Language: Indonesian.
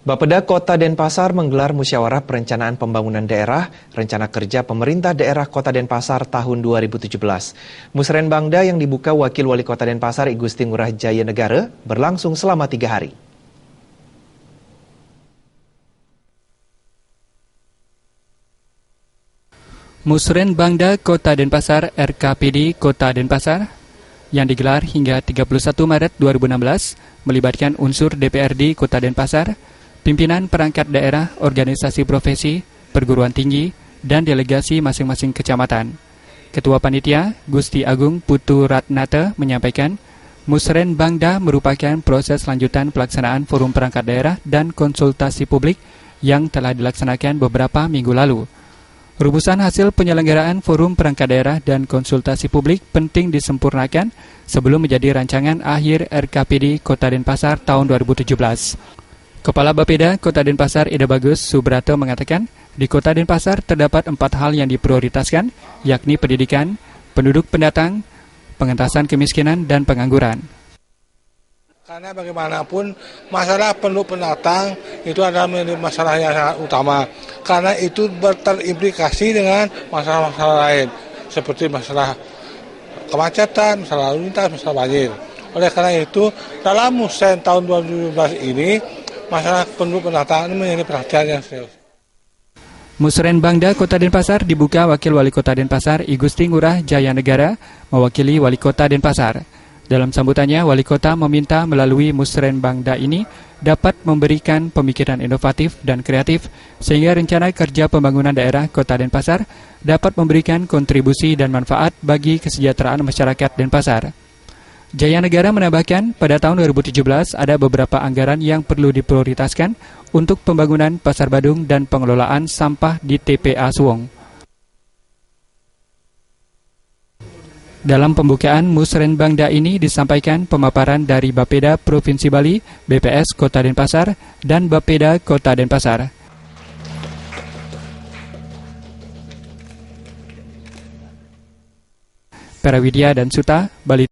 Bapeda Kota Denpasar menggelar musyawarah perencanaan pembangunan daerah, rencana kerja pemerintah daerah Kota Denpasar tahun 2017. Musrenbangda yang dibuka Wakil Wali Kota Denpasar I Gusti Ngurah Jaya Negara berlangsung selama 3 hari. Musrenbangda Kota Denpasar RKPD Kota Denpasar yang digelar hingga 31 Maret 2016 melibatkan unsur DPRD Kota Denpasar, pimpinan perangkat daerah, organisasi profesi, perguruan tinggi, dan delegasi masing-masing kecamatan. Ketua Panitia, Gusti Agung Putu Ratnata menyampaikan, Musrenbangda merupakan proses lanjutan pelaksanaan forum perangkat daerah dan konsultasi publik yang telah dilaksanakan beberapa minggu lalu. Rumusan hasil penyelenggaraan forum perangkat daerah dan konsultasi publik penting disempurnakan sebelum menjadi rancangan akhir RKPD Kota Denpasar tahun 2017. Kepala Bapeda Kota Denpasar Ida Bagus Subrato mengatakan, di Kota Denpasar terdapat 4 hal yang diprioritaskan, yakni pendidikan, penduduk pendatang, pengentasan kemiskinan, dan pengangguran. Karena bagaimanapun masalah penduduk pendatang itu adalah masalah yang sangat utama. Karena itu terimplikasi dengan masalah-masalah lain, seperti masalah kemacetan, masalah lalu lintas, masalah banjir. Oleh karena itu, dalam Musren tahun 2017 ini, masalah penduduk pendatang ini menjadi perhatian yang serius. Musrenbangda Kota Denpasar dibuka Wakil Wali Kota Denpasar I Gusti Ngurah Jaya Negara mewakili Wali Kota Denpasar. Dalam sambutannya, Wali Kota meminta melalui Musrenbangda ini dapat memberikan pemikiran inovatif dan kreatif sehingga rencana kerja pembangunan daerah Kota Denpasar dapat memberikan kontribusi dan manfaat bagi kesejahteraan masyarakat Denpasar. Jaya Negara menambahkan, pada tahun 2017 ada beberapa anggaran yang perlu diprioritaskan untuk pembangunan Pasar Badung dan pengelolaan sampah di TPA Suwong. Dalam pembukaan Musrenbangda ini disampaikan pemaparan dari Bapeda Provinsi Bali, BPS Kota Denpasar, dan Bapeda Kota Denpasar. Parawidya dan Suta, Bali.